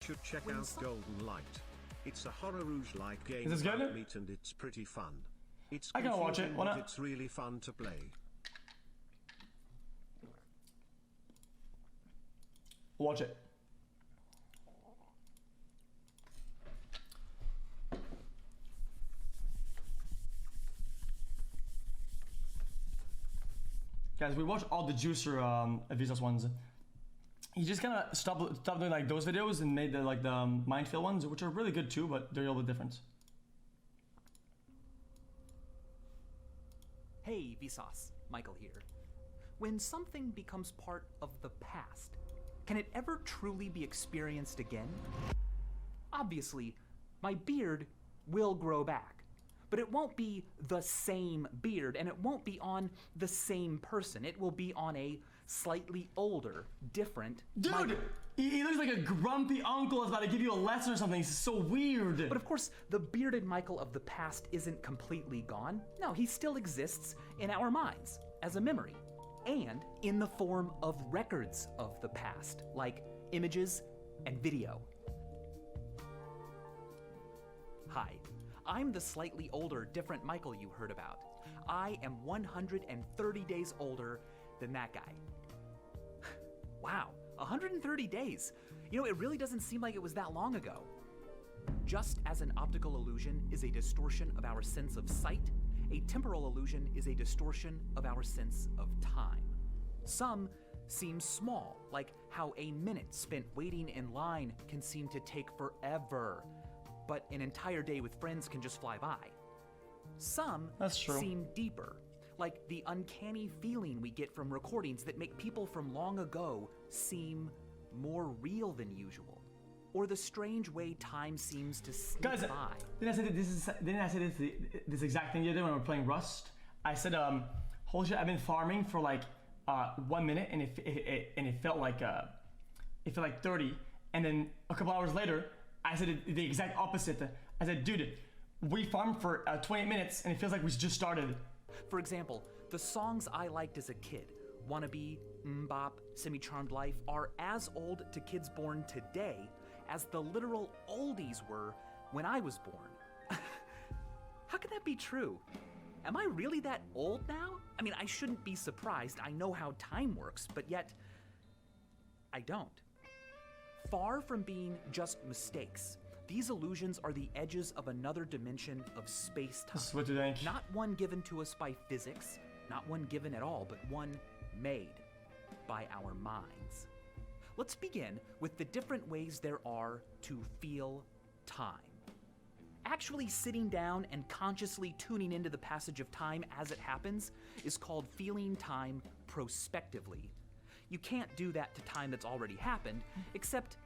should check out Golden Light. It's a horror rouge-like game about meat and it's pretty fun. It's I gotta watch it. but it's really fun to play. Watch it. Guys, we watched all the Juicer Vsauce ones. He just kind of stopped doing like those videos and made the like the Mindfield ones, which are really good too, but they're a little bit different. Hey Vsauce, Michael here. When something becomes part of the past, can it ever truly be experienced again? Obviously, my beard will grow back, but it won't be the same beard and it won't be on the same person. It will be on a slightly older, different Dude, he looks like a grumpy uncle is about to give you a lesson or something. It's so weird. But of course, the bearded Michael of the past isn't completely gone. No, he still exists in our minds as a memory and in the form of records of the past, like images and video. Hi, I'm the slightly older, different Michael you heard about. I am 130 days older than that guy. Wow, 130 days. You know, it really doesn't seem like it was that long ago. Just as an optical illusion is a distortion of our sense of sight, a temporal illusion is a distortion of our sense of time. Some seem small, like how a minute spent waiting in line can seem to take forever, but an entire day with friends can just fly by. Some seem deeper, like the uncanny feeling we get from recordings that make people from long ago seem more real than usual, or the strange way time seems to sneak by. Didn't I say this exact thing the other day when we were playing Rust? I said, holy shit, I've been farming for like 1 minute and it felt like 30, and then a couple hours later, I said the exact opposite. I said, dude, we farmed for 20 minutes and it feels like we just started. For example, the songs I liked as a kid, Wannabe, Mbop, Semi-Charmed Life, are as old to kids born today as the literal oldies were when I was born. How can that be true? Am I really that old now? I mean, I shouldn't be surprised. I know how time works, but yet I don't. Far from being just mistakes, these illusions are the edges of another dimension of space-time. Not one given to us by physics, not one given at all, but one made by our minds. Let's begin with the different ways there are to feel time. Actually sitting down and consciously tuning into the passage of time as it happens is called feeling time prospectively. You can't do that to time that's already happened, except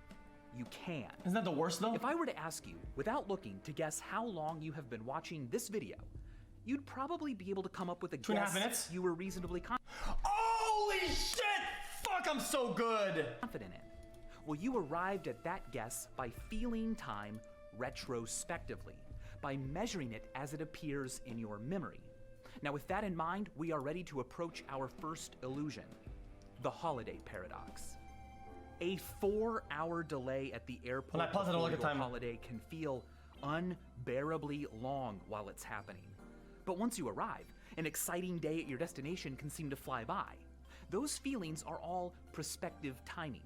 you can. Isn't that the worst though? If I were to ask you, without looking, to guess how long you have been watching this video, you'd probably be able to come up with a guess 2.5 minutes? You were reasonably Holy shit! Fuck, I'm so good! Confident in. Well, you arrived at that guess by feeling time retrospectively, by measuring it as it appears in your memory. Now, with that in mind, we are ready to approach our first illusion, the holiday paradox. A 4-hour delay at the airport before your holiday can feel unbearably long while it's happening. But once you arrive, an exciting day at your destination can seem to fly by. Those feelings are all prospective timing.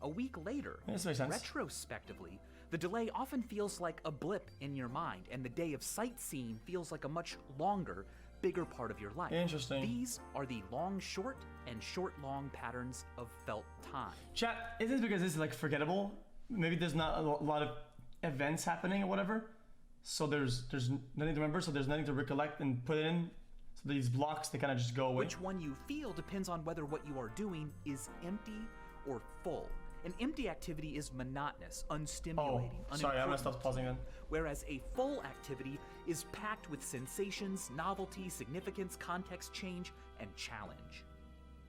A week later, retrospectively, the delay often feels like a blip in your mind, and the day of sightseeing feels like a much longer, bigger part of your life. Interesting. These are the long-short and short-long patterns of felt time. Chat, is this because this is like forgettable? Maybe there's not a lot of events happening or whatever, so there's nothing to remember, so there's nothing to recollect and put in. So these blocks, they kind of just go away. Which one you feel depends on whether what you are doing is empty or full. An empty activity is monotonous, unstimulating, sorry, I messed up pausing then. Whereas a full activity is packed with sensations, novelty, significance, context change, and challenge.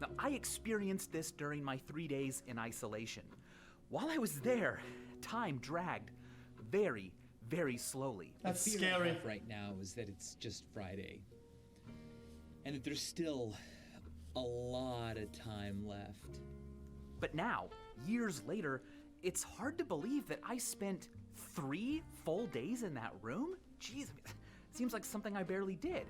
Now, I experienced this during my 3 days in isolation. While I was there, time dragged very, very slowly. That's the scary. I have right now is that it's just Friday, and that there's still a lot of time left. But now, years later, it's hard to believe that I spent 3 full days in that room? Jeez, seems like something I barely did.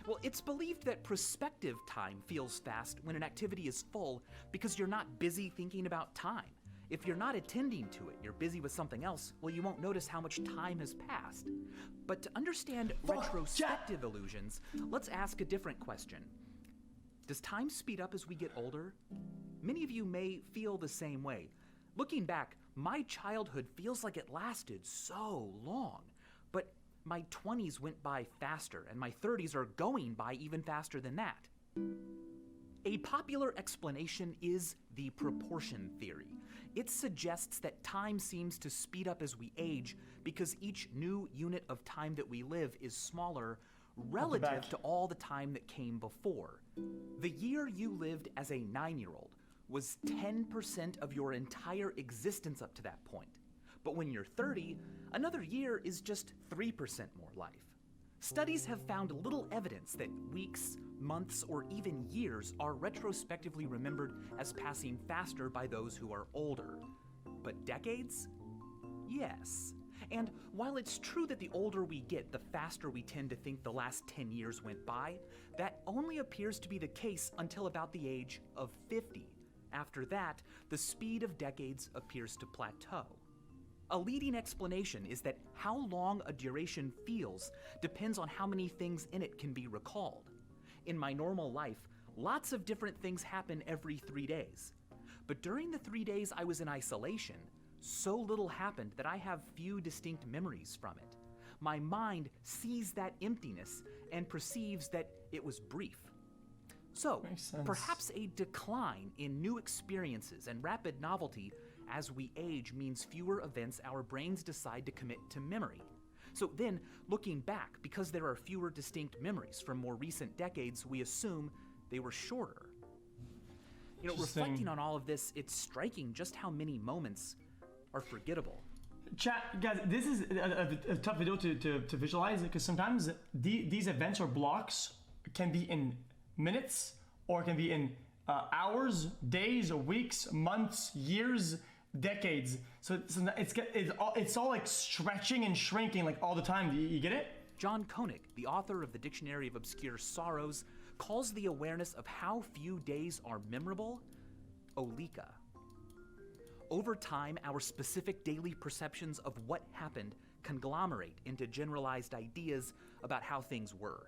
Well, it's believed that prospective time feels fast when an activity is full because you're not busy thinking about time. If you're not attending to it, you're busy with something else, well, you won't notice how much time has passed. But to understand retrospective illusions, let's ask a different question. Does time speed up as we get older? Many of you may feel the same way. Looking back, my childhood feels like it lasted so long, but my 20s went by faster, and my 30s are going by even faster than that. A popular explanation is the proportion theory. It suggests that time seems to speed up as we age because each new unit of time that we live is smaller relative to all the time that came before. The year you lived as a 9-year-old was 10% of your entire existence up to that point. But when you're 30, another year is just 3% more life. Studies have found little evidence that weeks, months, or even years are retrospectively remembered as passing faster by those who are older. But decades? Yes. And while it's true that the older we get, the faster we tend to think the last 10 years went by, that only appears to be the case until about the age of 50. After that, the speed of decades appears to plateau. A leading explanation is that how long a duration feels depends on how many things in it can be recalled. In my normal life, lots of different things happen every 3 days. But during the 3 days I was in isolation, so little happened that I have few distinct memories from it. My mind sees that emptiness and perceives that it was brief. So, perhaps a decline in new experiences and rapid novelty as we age means fewer events our brains decide to commit to memory. So then, looking back, because there are fewer distinct memories from more recent decades, we assume they were shorter. Reflecting on all of this, it's striking just how many moments are forgettable. Chat, guys, this is a tough video to visualize because sometimes these events or blocks can be in minutes or can be in hours, days, weeks, months, years, decades. So it's all like stretching and shrinking like all the time. You get it? John Koenig, the author of the Dictionary of Obscure Sorrows, calls the awareness of how few days are memorable oleka. Over time, our specific daily perceptions of what happened conglomerate into generalized ideas about how things were.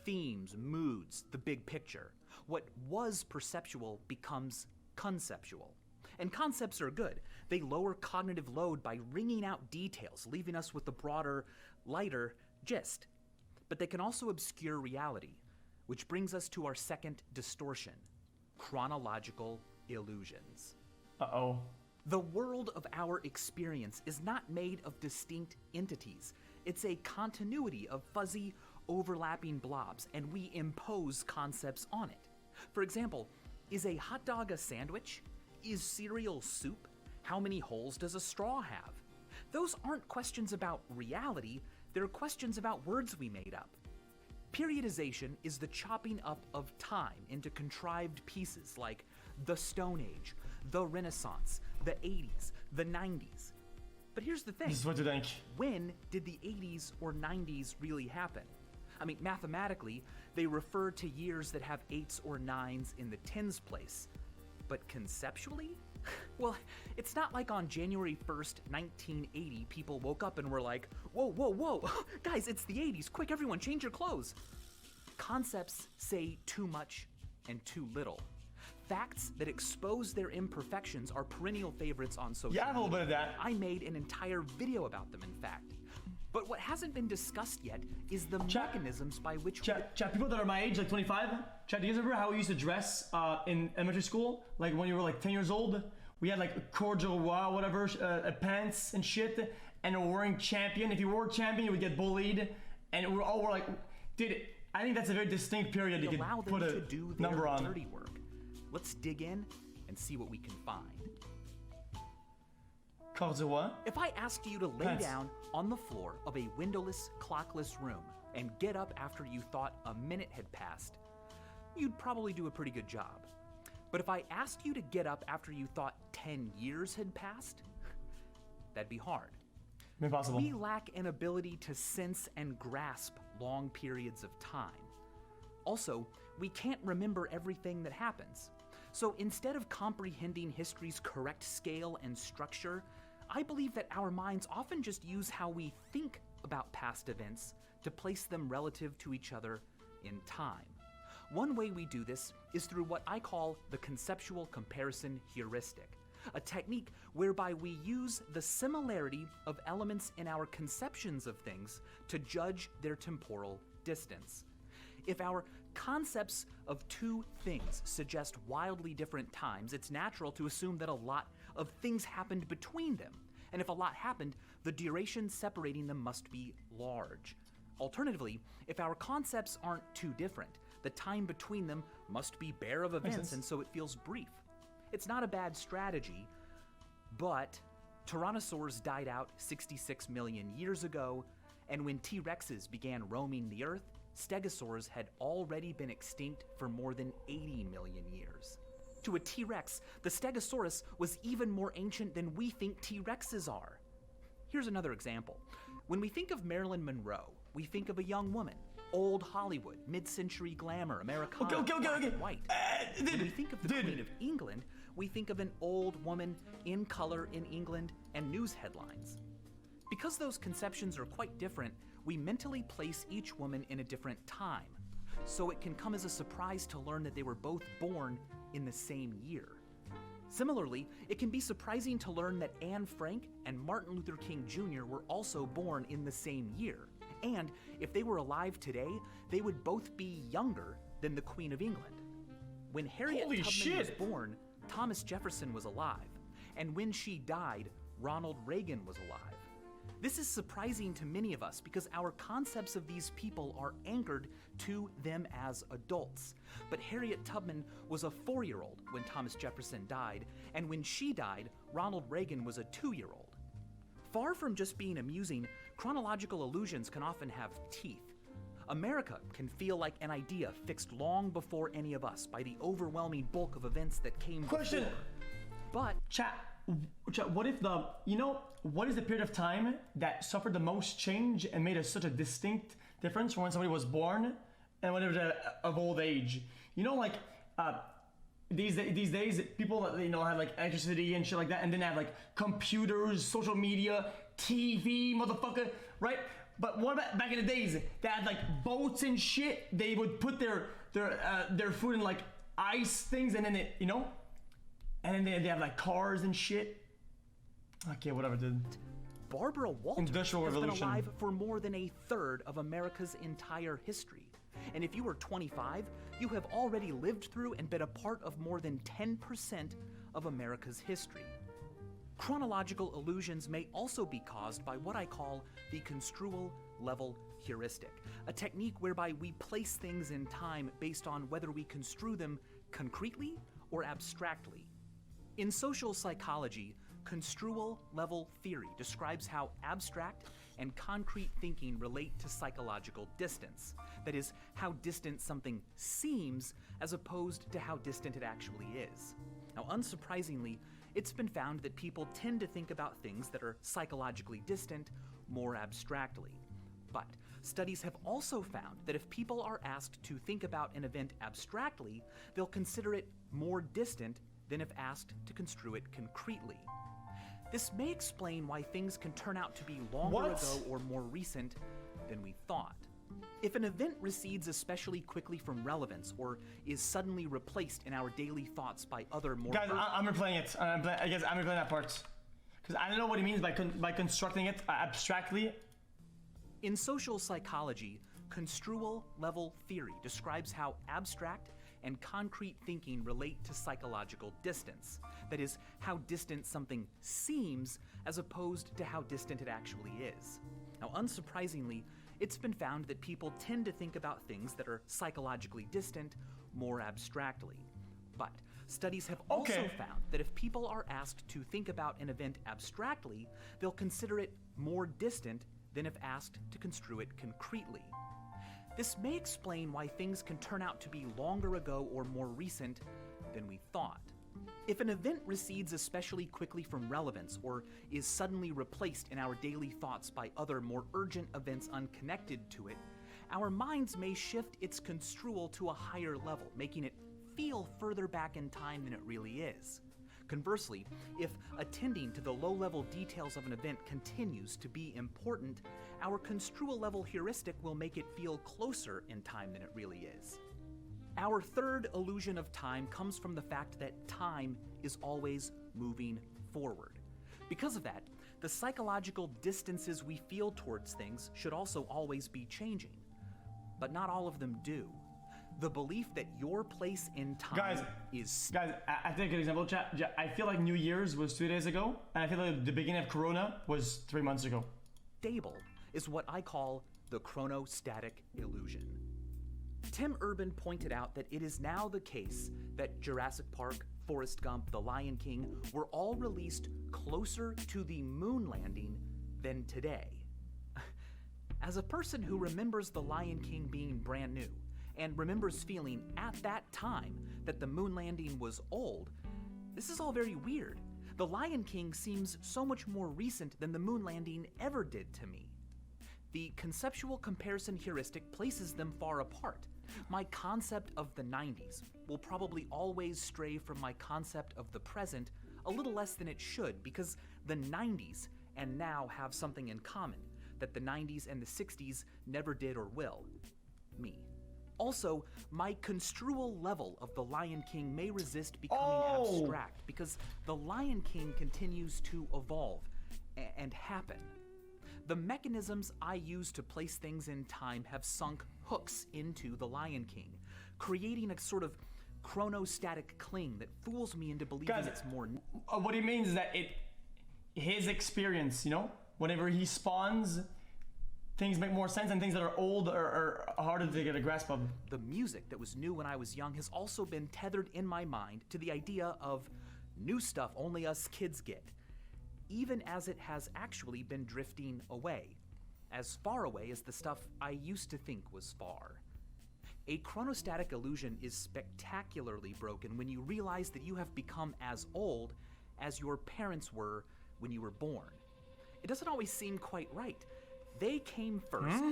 Themes, moods, the big picture. What was perceptual becomes conceptual. And concepts are good. They lower cognitive load by wringing out details, leaving us with the broader, lighter gist. But they can also obscure reality, which brings us to our second distortion, chronological illusions. Uh-oh. The world of our experience is not made of distinct entities. It's a continuity of fuzzy, overlapping blobs, and we impose concepts on it. For example, is a hot dog a sandwich? Is cereal soup? How many holes does a straw have? Those aren't questions about reality, they're questions about words we made up. Periodization is the chopping up of time into contrived pieces like the Stone Age, the Renaissance, the 80s, the 90s. But here's the thing. This is what you think. When did the 80s or 90s really happen? I mean, mathematically, they refer to years that have 8s or 9s in the tens place. But conceptually? Well, it's not like on January 1st, 1980, people woke up and were like, whoa, whoa, whoa, guys, it's the 80s, quick, everyone, change your clothes. Concepts say too much and too little. Facts that expose their imperfections are perennial favorites on social media. Yeah, a little bit of that. I made an entire video about them, in fact. But what hasn't been discussed yet is the mechanisms by which... Chat, people that are my age, like 25, chat, do you guys remember how we used to dress in elementary school? Like when you were like 10 years old? We had like cordial, whatever, pants and shit, and we're wearing Champion. If you wore Champion, you would get bullied. And we're like, dude, I think that's a very distinct period you could put a number on. Dirty work. Let's dig in and see what we can find. Calls it what? If I asked you to lay down on the floor of a windowless, clockless room and get up after you thought a minute had passed, you'd probably do a pretty good job. But if I asked you to get up after you thought 10 years had passed? That'd be hard. Impossible. We lack an ability to sense and grasp long periods of time. Also, we can't remember everything that happens. So instead of comprehending history's correct scale and structure, I believe that our minds often just use how we think about past events to place them relative to each other in time. One way we do this is through what I call the conceptual comparison heuristic, a technique whereby we use the similarity of elements in our conceptions of things to judge their temporal distance. If our concepts of two things suggest wildly different times, it's natural to assume that a lot of things happened between them. And if a lot happened, the duration separating them must be large. Alternatively, if our concepts aren't too different, the time between them must be bare of events, and so it feels brief. It's not a bad strategy, but tyrannosaurs died out 66 million years ago, and when T-Rexes began roaming the Earth, stegosaurs had already been extinct for more than 80 million years. To a T-Rex, the Stegosaurus was even more ancient than we think T-Rexes are. Here's another example. When we think of Marilyn Monroe, we think of a young woman, old Hollywood, mid-century glamour, Americana, black and white. When we think of the Queen of England, we think of an old woman in color in England and news headlines. Because those conceptions are quite different, we mentally place each woman in a different time, so it can come as a surprise to learn that they were both born in the same year. Similarly, it can be surprising to learn that Anne Frank and Martin Luther King Jr. were also born in the same year. And if they were alive today, they would both be younger than the Queen of England. When Harriet Tubman was born, Thomas Jefferson was alive. And when she died, Ronald Reagan was alive. This is surprising to many of us because our concepts of these people are anchored to them as adults. But Harriet Tubman was a 4-year-old when Thomas Jefferson died, and when she died, Ronald Reagan was a 2-year-old. Far from just being amusing, chronological illusions can often have teeth. America can feel like an idea fixed long before any of us by the overwhelming bulk of events that came before. But Chat, what if what is the period of time that suffered the most change and made such a distinct difference from when somebody was born and when they were of old age? These days, people have like electricity and shit like that, and then they have like computers, social media, TV, motherfucker, right? But what about back in the days? They had like boats and shit. They would put their food in like ice things, and then and then they have like cars and shit. Okay, whatever, dude. Barbara Walters Industrial has Revolution. been alive for more than a third of America's entire history. And if you were 25, you have already lived through and been a part of more than 10% of America's history. Chronological illusions may also be caused by what I call the construal level heuristic, a technique whereby we place things in time based on whether we construe them concretely or abstractly. In social psychology, construal level theory describes how abstract and concrete thinking relate to psychological distance. That is, how distant something seems as opposed to how distant it actually is. Now, unsurprisingly, it's been found that people tend to think about things that are psychologically distant more abstractly. But studies have also found that if people are asked to think about an event abstractly, they'll consider it more distant than if asked to construe it concretely. This may explain why things can turn out to be longer ago or more recent than we thought. If an event recedes especially quickly from relevance or is suddenly replaced in our daily thoughts by other more... Guys, I'm replaying it. I guess I'm replaying that part. Because I don't know what he means by constructing it abstractly. In social psychology, construal level theory describes how abstract and concrete thinking relate to psychological distance. That is, how distant something seems as opposed to how distant it actually is. Now, unsurprisingly, it's been found that people tend to think about things that are psychologically distant more abstractly. But studies have also found that if people are asked to think about an event abstractly, they'll consider it more distant than if asked to construe it concretely. This may explain why things can turn out to be longer ago or more recent than we thought. If an event recedes especially quickly from relevance or is suddenly replaced in our daily thoughts by other more urgent events unconnected to it, our minds may shift its construal to a higher level, making it feel further back in time than it really is. Conversely, if attending to the low-level details of an event continues to be important, our construal level heuristic will make it feel closer in time than it really is. Our third illusion of time comes from the fact that time is always moving forward. Because of that, the psychological distances we feel towards things should also always be changing. But not all of them do. The belief that your place in time is... Guys, I take an example, chat. I feel like New Year's was 2 days ago, and I feel like the beginning of Corona was 3 months ago. Stable is what I call the chronostatic illusion. Tim Urban pointed out that it is now the case that Jurassic Park, Forrest Gump, The Lion King were all released closer to the moon landing than today. As a person who remembers The Lion King being brand new, and remembers feeling at that time that the moon landing was old, this is all very weird. The Lion King seems so much more recent than the moon landing ever did to me. The conceptual comparison heuristic places them far apart. My concept of the 90s will probably always stray from my concept of the present a little less than it should, because the 90s and now have something in common that the 90s and the 60s never did or will: me. Also, my construal level of The Lion King may resist becoming abstract, because The Lion King continues to evolve and happen. The mechanisms I use to place things in time have sunk hooks into The Lion King, creating a sort of chronostatic cling that fools me into believing it's more... What he means is that his experience, you know, whenever he spawns, things make more sense, and things that are old are harder to get a grasp of. The music that was new when I was young has also been tethered in my mind to the idea of new stuff only us kids get, even as it has actually been drifting away, as far away as the stuff I used to think was far. A chronostatic illusion is spectacularly broken when you realize that you have become as old as your parents were when you were born. It doesn't always seem quite right. They came first.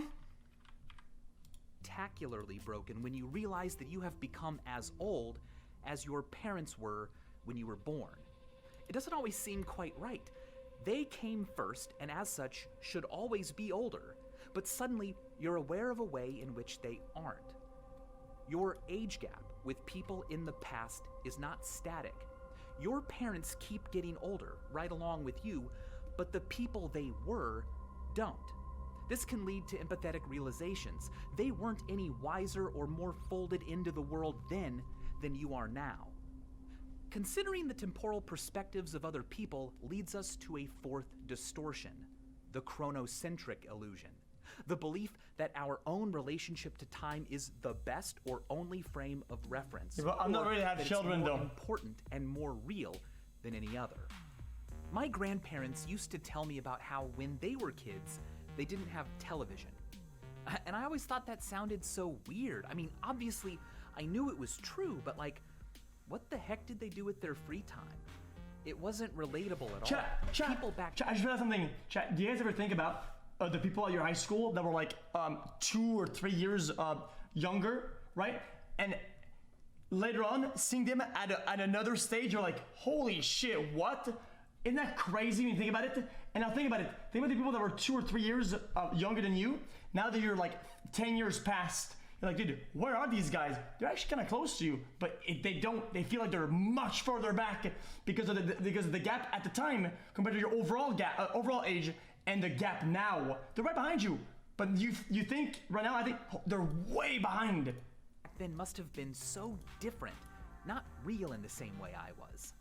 Spectacularly broken when you realize that you have become as old as your parents were when you were born. It doesn't always seem quite right. They came first, and as such, should always be older, but suddenly you're aware of a way in which they aren't. Your age gap with people in the past is not static. Your parents keep getting older right along with you, but the people they were don't. This can lead to empathetic realizations. They weren't any wiser or more folded into the world then than you are now. Considering the temporal perspectives of other people leads us to a fourth distortion, the chronocentric illusion. The belief that our own relationship to time is the best or only frame of reference. Yeah, but I'm not ready to have children, more though. Important and more real than any other. My grandparents used to tell me about how when they were kids, they didn't have television. And I always thought that sounded so weird. I mean, obviously, I knew it was true, but like, what the heck did they do with their free time? It wasn't relatable at all. People back... I just realized something. Chat, do you guys ever think about the people at your high school that were like 2 or 3 years younger, right? And later on, seeing them at another stage, you're like, holy shit, what? Isn't that crazy when you think about it? And now think about it. Think about the people that were 2 or 3 years younger than you. Now that you're like 10 years past, you're like, dude, where are these guys? They're actually kind of close to you, but they feel like they're much further back because of the gap at the time compared to your overall age and the gap now. They're right behind you, but you think right now, I think they're way behind. Back then must have been so different, not real in the same way I was.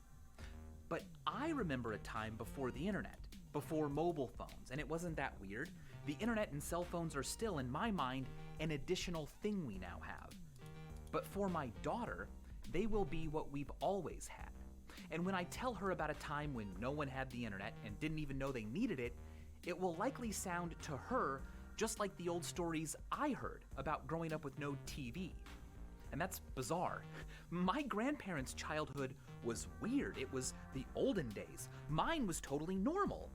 But I remember a time before the internet, before mobile phones, and it wasn't that weird. The internet and cell phones are still, in my mind, an additional thing we now have. But for my daughter, they will be what we've always had. And when I tell her about a time when no one had the internet and didn't even know they needed it, it will likely sound to her just like the old stories I heard about growing up with no TV. And that's bizarre. My grandparents' childhood was weird. It was the olden days. Mine was totally normal.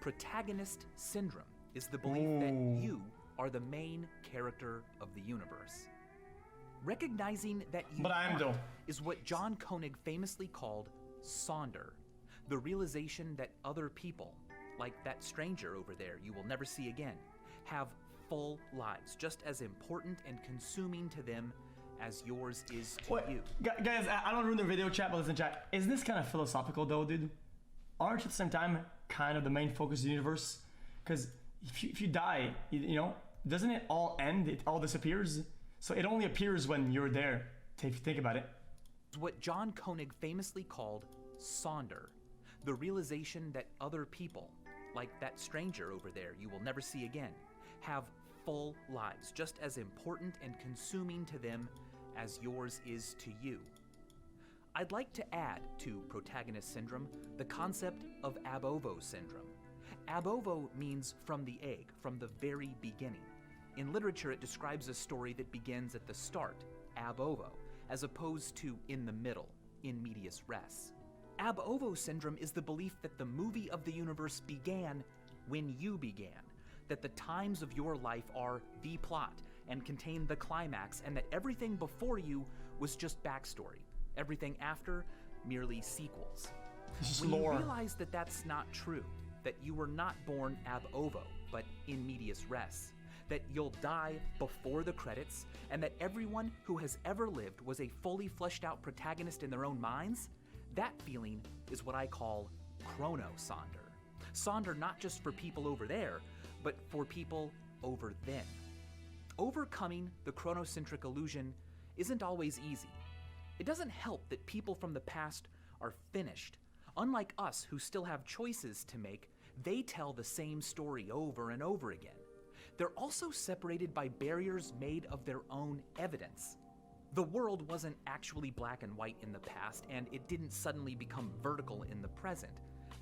Protagonist syndrome is the belief that you are the main character of the universe. Recognizing that you aren't is what John Koenig famously called Sonder, the realization that other people, like that stranger over there you will never see again, have full lives, just as important and consuming to them as yours is to you. Guys, I don't ruin the video chat, but listen, chat. Isn't this kind of philosophical though, dude? Aren't you at the same time kind of the main focus of the universe? Because if you die, you know, doesn't it all end? It all disappears? So it only appears when you're there, if you think about it. What John Koenig famously called Sonder, the realization that other people, like that stranger over there you will never see again, have full lives, just as important and consuming to them as yours is to you. I'd like to add to protagonist syndrome the concept of ab ovo syndrome. Ab ovo means from the egg, from the very beginning. In literature, it describes a story that begins at the start, ab ovo, as opposed to in the middle, in medias res. Ab ovo syndrome is the belief that the movie of the universe began when you began, that the times of your life are the plot and contain the climax, and that everything before you was just backstory. Everything after, merely sequels. When you realize that that's not true, that you were not born ab ovo, but in medias res, that you'll die before the credits, and that everyone who has ever lived was a fully fleshed out protagonist in their own minds, that feeling is what I call chronosonder. Sonder not just for people over there, but for people over then. Overcoming the chronocentric illusion isn't always easy. It doesn't help that people from the past are finished. Unlike us who still have choices to make, they tell the same story over and over again. They're also separated by barriers made of their own evidence. The world wasn't actually black and white in the past, and it didn't suddenly become vertical in the present.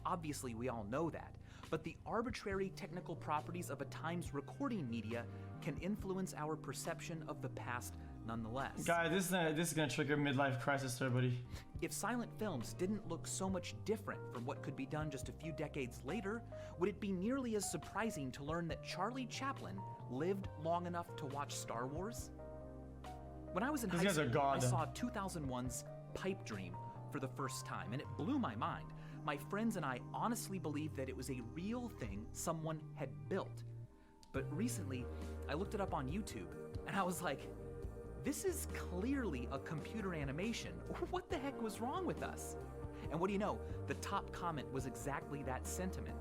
Obviously, we all know that. But the arbitrary technical properties of a time's recording media can influence our perception of the past nonetheless. Guys, this is gonna trigger midlife crisis to everybody. If silent films didn't look so much different from what could be done just a few decades later, would it be nearly as surprising to learn that Charlie Chaplin lived long enough to watch Star Wars? When I was in high school, I saw 2001's Pipe Dream for the first time, and it blew my mind. My friends and I honestly believed that it was a real thing someone had built. But recently, I looked it up on YouTube, and I was like, this is clearly a computer animation. What the heck was wrong with us? And what do you know? The top comment was exactly that sentiment.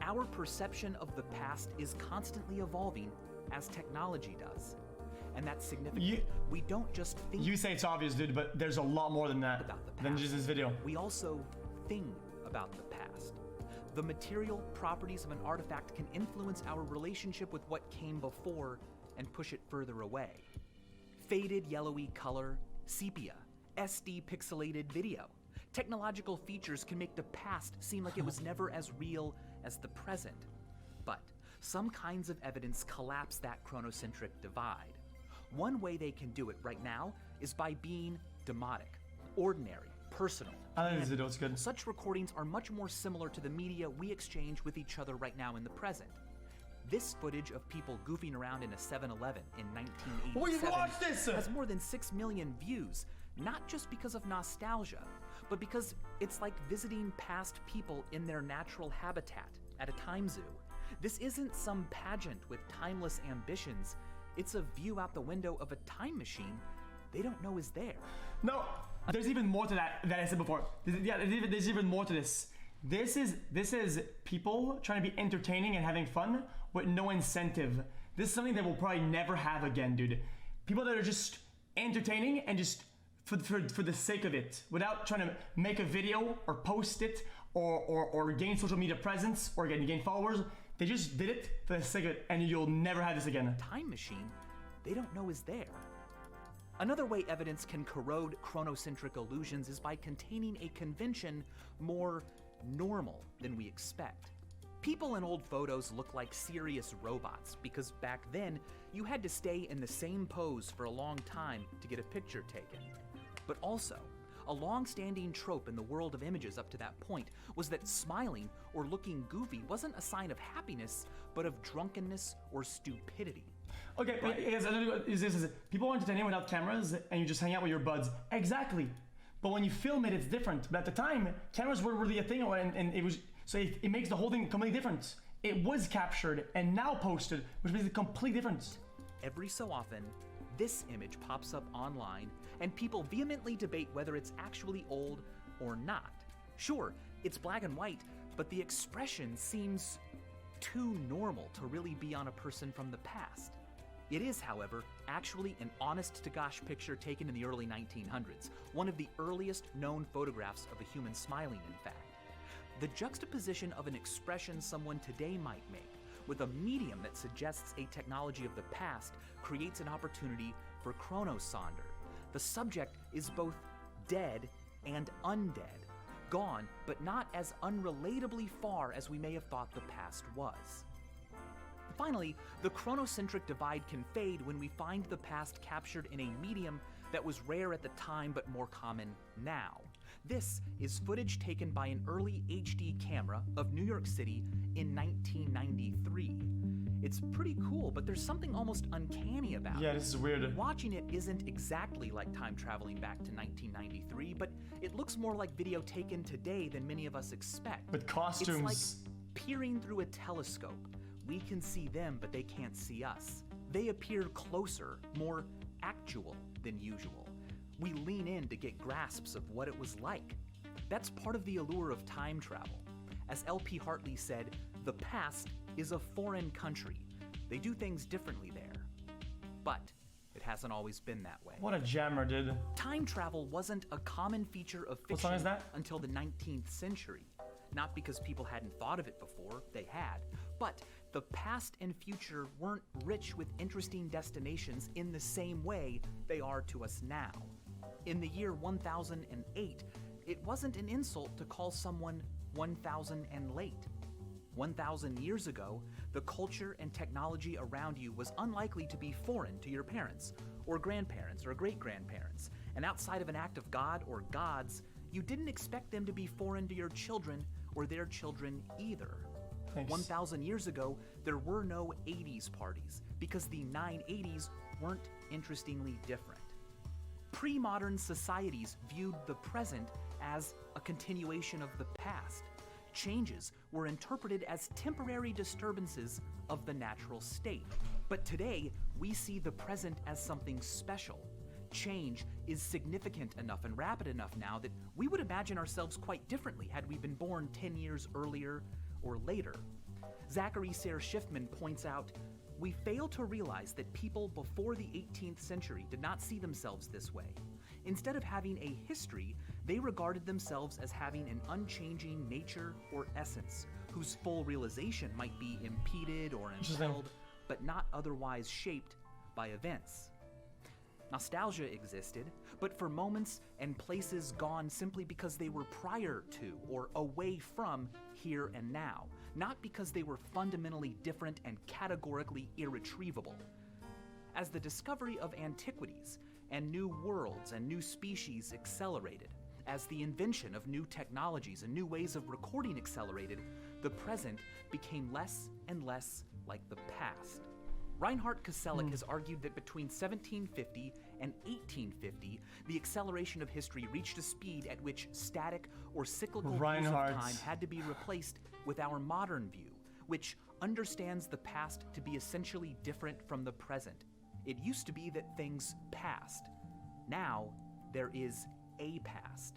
Our perception of the past is constantly evolving as technology does. And that's significant. We don't just think. You say it's obvious, dude, but there's a lot more than that. About the past. Than just this video. We also think about the past. The material properties of an artifact can influence our relationship with what came before and push it further away. Faded yellowy color, sepia, SD pixelated video. Technological features can make the past seem like it was never as real as the present. But some kinds of evidence collapse that chronocentric divide. One way they can do it right now is by being demotic, ordinary, personal. I think this video is good. Such recordings are much more similar to the media we exchange with each other right now in the present. This footage of people goofing around in a 7-Eleven in 1987 has more than 6 million views, not just because of nostalgia, but because it's like visiting past people in their natural habitat at a time zoo. This isn't some pageant with timeless ambitions. It's a view out the window of a time machine they don't know is there. No, there's even more to that I said before. There's even more to this. This is people trying to be entertaining and having fun with no incentive. This is something that we'll probably never have again, dude. People that are just entertaining and just for the sake of it, without trying to make a video or post it or gain social media presence or gain followers. They just did it for the sake of it, and you'll never have this again. Time machine they don't know is there. Another way evidence can corrode chronocentric illusions is by containing a convention more normal than we expect. People in old photos look like serious robots because back then you had to stay in the same pose for a long time to get a picture taken. But also, A long-standing trope in the world of images up to that point was that smiling or looking goofy wasn't a sign of happiness, but of drunkenness or stupidity. Okay, people are entertaining without cameras and you just hang out with your buds. Exactly. But when you film it, it's different. But at the time, cameras weren't really a thing, and it was, so it makes the whole thing completely different. It was captured and now posted, which makes it completely different. Every so often, this image pops up online, and people vehemently debate whether it's actually old or not. Sure, it's black and white, but the expression seems too normal to really be on a person from the past. It is, however, actually an honest-to-gosh picture taken in the early 1900s, one of the earliest known photographs of a human smiling, in fact. The juxtaposition of an expression someone today might make with a medium that suggests a technology of the past creates an opportunity for chronosonder. The subject is both dead and undead, gone, but not as unrelatably far as we may have thought the past was. Finally, the chronocentric divide can fade when we find the past captured in a medium that was rare at the time but more common now. This is footage taken by an early HD camera of New York City in 1993. It's pretty cool, but there's something almost uncanny about it. Yeah, this is weird. Watching it isn't exactly like time traveling back to 1993, but it looks more like video taken today than many of us expect. With costumes. It's like peering through a telescope. We can see them, but they can't see us. They appear closer, more actual than usual. We lean in to get grasps of what it was like. That's part of the allure of time travel. As L.P. Hartley said, the past is a foreign country. They do things differently there. But it hasn't always been that way. What a jammer, dude. Time travel wasn't a common feature of What song fiction is that? until the 19th century. Not because people hadn't thought of it before, they had, but the past and future weren't rich with interesting destinations in the same way they are to us now. In the year 1008, it wasn't an insult to call someone 1000 and late. 1,000 years ago, the culture and technology around you was unlikely to be foreign to your parents, or grandparents, or great-grandparents, and outside of an act of God or gods, you didn't expect them to be foreign to your children or their children either. Thanks. 1,000 years ago, there were no 80s parties because the 980s weren't interestingly different. Pre-modern societies viewed the present as a continuation of the past. Changes were interpreted as temporary disturbances of the natural state. But today, we see the present as something special. Change is significant enough and rapid enough now that we would imagine ourselves quite differently had we been born 10 years earlier or later. Zachary Sayre Schiffman points out, we fail to realize that people before the 18th century did not see themselves this way. Instead of having a history, they regarded themselves as having an unchanging nature or essence, whose full realization might be impeded or impelled, but not otherwise shaped by events. Nostalgia existed, but for moments and places gone simply because they were prior to or away from here and now, not because they were fundamentally different and categorically irretrievable. As the discovery of antiquities and new worlds and new species accelerated, as the invention of new technologies and new ways of recording accelerated, the present became less and less like the past. Reinhard Koselleck has argued that between 1750 and 1850, the acceleration of history reached a speed at which static or cyclical views of time had to be replaced with our modern view, which understands the past to be essentially different from the present. It used to be that things passed. Now, there is a past.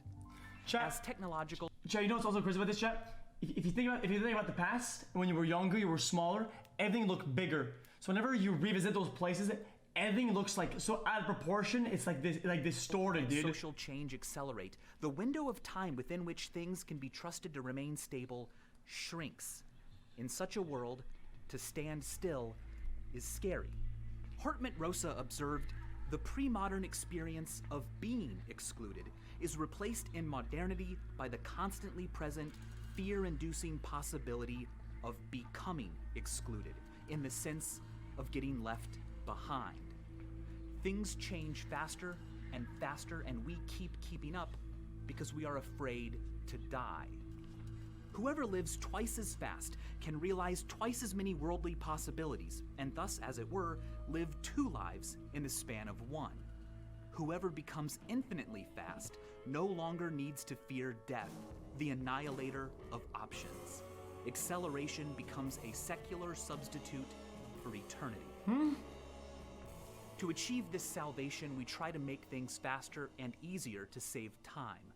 Chat, As technological... Chat, you know what's also crazy about this, chat? If you think about the past, when you were younger, you were smaller, everything looked bigger. So whenever you revisit those places, everything looks like so out of proportion. It's like this, like distorted, dude. Social change accelerate. The window of time within which things can be trusted to remain stable shrinks. In such a world, to stand still is scary. Hartmut Rosa observed, the pre-modern experience of being excluded is replaced in modernity by the constantly present, fear-inducing possibility of becoming excluded, in the sense of getting left behind. Things change faster, and we keep keeping up because we are afraid to die. Whoever lives twice as fast can realize twice as many worldly possibilities, and thus, as it were, live 2 lives in the span of 1. Whoever becomes infinitely fast no longer needs to fear death, the annihilator of options. Acceleration becomes a secular substitute for eternity. To achieve this salvation, we try to make things faster and easier to save time.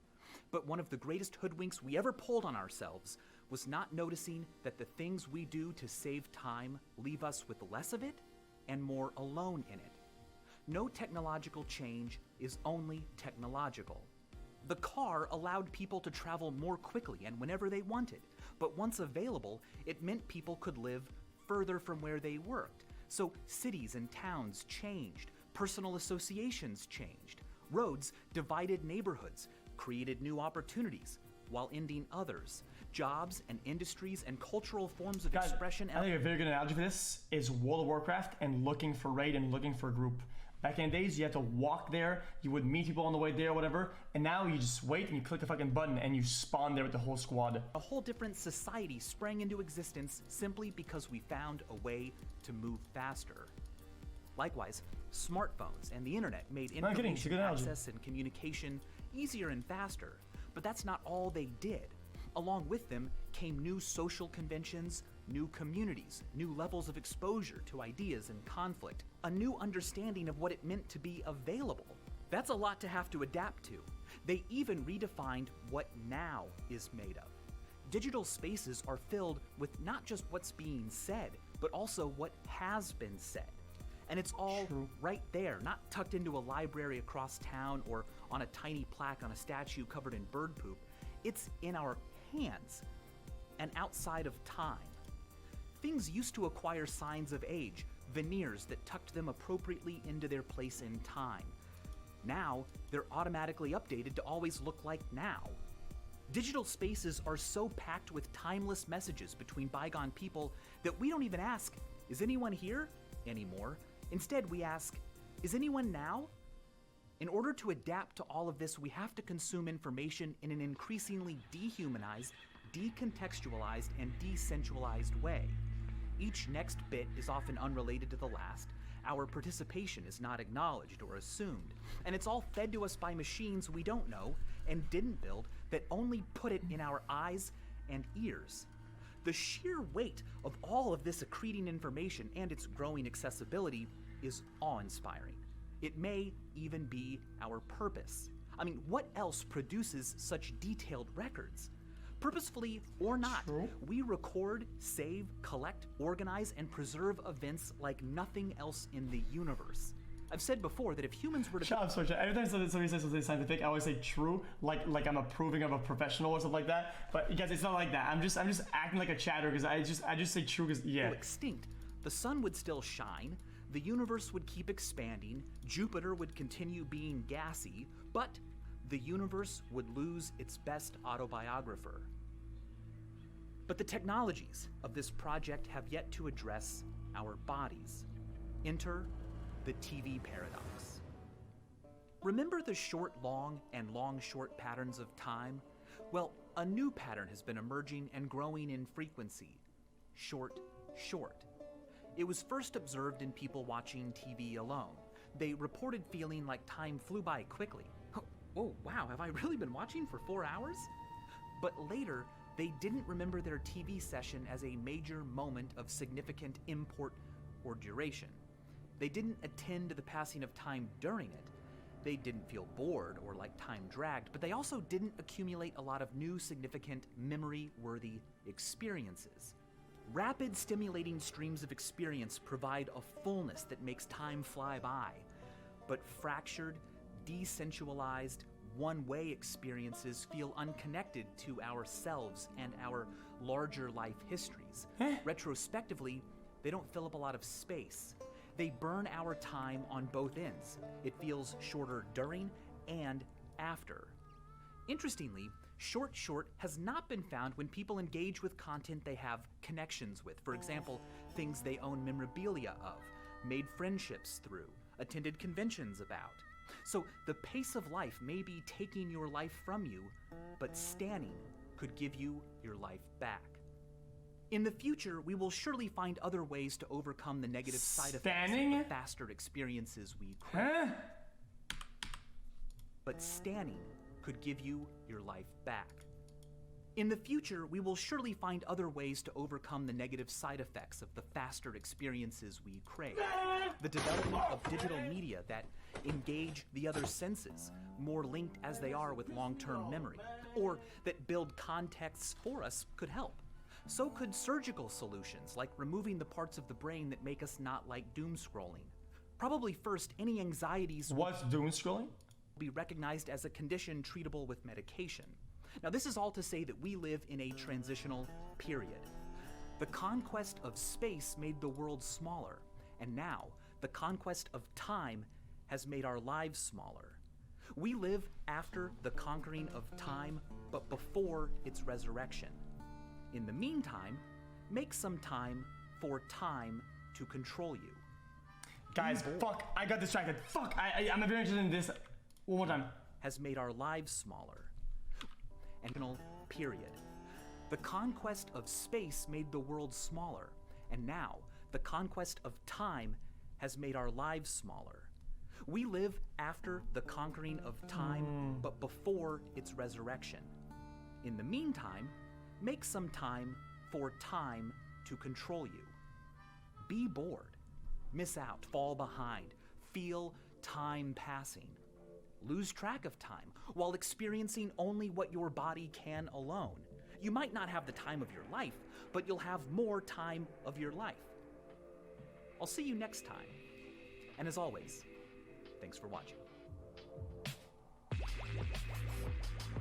But one of the greatest hoodwinks we ever pulled on ourselves was not noticing that the things we do to save time leave us with less of it and more alone in it. No technological change is only technological. The car allowed people to travel more quickly and whenever they wanted, but once available, it meant people could live further from where they worked. So cities and towns changed, personal associations changed, roads divided neighborhoods, created new opportunities, while ending others. Jobs and industries and cultural forms of Guys, expression. I think a very good analogy for this is World of Warcraft and looking for raid and looking for a group. Back in the days, you had to walk there, you would meet people on the way there or whatever, and now you just wait and you click the fucking button and you spawn there with the whole squad. A whole different society sprang into existence simply because we found a way to move faster. Likewise, smartphones and the internet made Not kidding, it's a information good analogy. access and communication easier and faster, but that's not all they did. Along with them came new social conventions, new communities, new levels of exposure to ideas and conflict, a new understanding of what it meant to be available. That's a lot to have to adapt to. They even redefined what now is made of. Digital spaces are filled with not just what's being said, but also what has been said. And it's all right there, not tucked into a library across town or on a tiny plaque on a statue covered in bird poop. It's in our hands and outside of time. Things used to acquire signs of age, veneers that tucked them appropriately into their place in time. Now, they're automatically updated to always look like now. Digital spaces are so packed with timeless messages between bygone people that we don't even ask, "Is anyone here?" anymore. Instead, we ask, "Is anyone now?" In order to adapt to all of this, we have to consume information in an increasingly dehumanized, decontextualized, and desensualized way. Each next bit is often unrelated to the last. Our participation is not acknowledged or assumed, and it's all fed to us by machines we don't know and didn't build that only put it in our eyes and ears. The sheer weight of all of this accreting information and its growing accessibility is awe-inspiring. It may even be our purpose. I mean, what else produces such detailed records? Purposefully or not, we record, save, collect, organize, and preserve events like nothing else in the universe. I've said before that if humans were to... Shut up, Switch. Every time somebody says something scientific, I always say true, like I'm approving of a professional or something like that. But guys, it's not like that. I'm just acting like a chatter because I just say true because yeah. Extinct, the sun would still shine, the universe would keep expanding, Jupiter would continue being gassy, but the universe would lose its best autobiographer. But the technologies of this project have yet to address our bodies. Enter the TV paradox. Remember the short-long and long-short patterns of time? Well, a new pattern has been emerging and growing in frequency. Short-short. It was first observed in people watching TV alone. They reported feeling like time flew by quickly. Oh, wow, have I really been watching for 4 hours? But later, they didn't remember their TV session as a major moment of significant import or duration. They didn't attend to the passing of time during it. They didn't feel bored or like time dragged, but they also didn't accumulate a lot of new significant memory-worthy experiences. Rapid stimulating streams of experience provide a fullness that makes time fly by, but fractured, desensualized, one-way experiences feel unconnected to ourselves and our larger life histories. Retrospectively, they don't fill up a lot of space. They burn our time on both ends. It feels shorter during and after. Interestingly, short has not been found when people engage with content they have connections with. For example, things they own memorabilia of, made friendships through, attended conventions about. So the pace of life may be taking your life from you, but standing could give you your life back. In the future, we will surely find other ways to overcome the negative side effects of the faster experiences we crave. Huh? But standing could give you your life back. In the future, we will surely find other ways to overcome the negative side effects of the faster experiences we crave. The development of digital media that engage the other senses, more linked as they are with long-term memory, or that build contexts for us could help. So could surgical solutions, like removing the parts of the brain that make us not like doom scrolling. Probably first, any anxieties What's doom scrolling? will be recognized as a condition treatable with medication. Now, this is all to say that we live in a transitional period. The conquest of space made the world smaller, and now the conquest of time has made our lives smaller. We live after the conquering of time, but before its resurrection. In the meantime, make some time for time to control you. Guys, fuck, I got distracted. Fuck, I'm very interested in this. One more time. Has made our lives smaller. And period. The conquest of space made the world smaller, and now the conquest of time has made our lives smaller. We live after the conquering of time, but before its resurrection. In the meantime, make some time for time to control you. Be bored, miss out, fall behind, feel time passing. Lose track of time while experiencing only what your body can alone. You might not have the time of your life, but you'll have more time of your life. I'll see you next time. And as always, thanks for watching.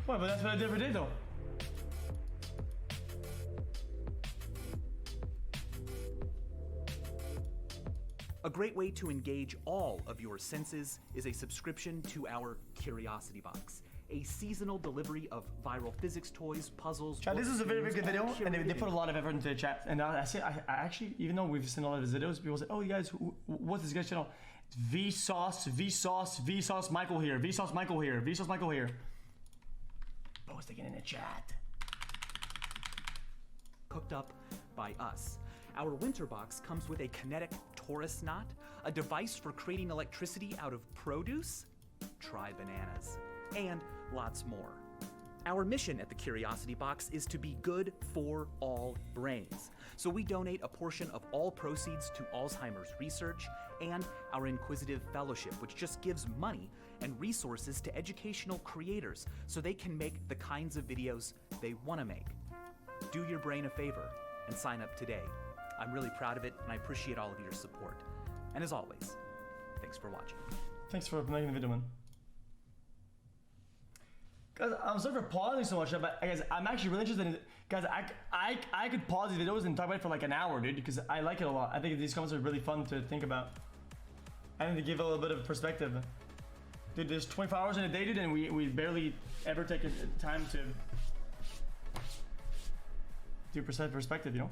What, but that's what I did for today though. A great way to engage all of your senses is a subscription to our Curiosity Box, a seasonal delivery of viral physics toys, puzzles. Chat, this is a very, very good video, and they curated put a lot of effort into the chat. And I actually, even though we've seen a lot of his videos, people say, "Oh, you guys, what's this guy's channel?" It's Vsauce, Michael here, Vsauce Michael here. Posting it in the chat. Cooked up by us. Our winter box comes with a kinetic torus knot, a device for creating electricity out of produce, try bananas, and lots more. Our mission at the Curiosity Box is to be good for all brains. So we donate a portion of all proceeds to Alzheimer's research and our Inquisitive Fellowship, which just gives money and resources to educational creators so they can make the kinds of videos they want to make. Do your brain a favor and sign up today. I'm really proud of it, and I appreciate all of your support. And as always, thanks for watching. Thanks for making the video, man. Guys, I'm sorry for pausing so much, but guys, I'm actually really interested in it. Guys, I could pause these videos and talk about it for like an hour, dude, because I like it a lot. I think these comments are really fun to think about. And to give a little bit of perspective. Dude, there's 24 hours in a day, dude, and we barely ever take time to do perspective, you know?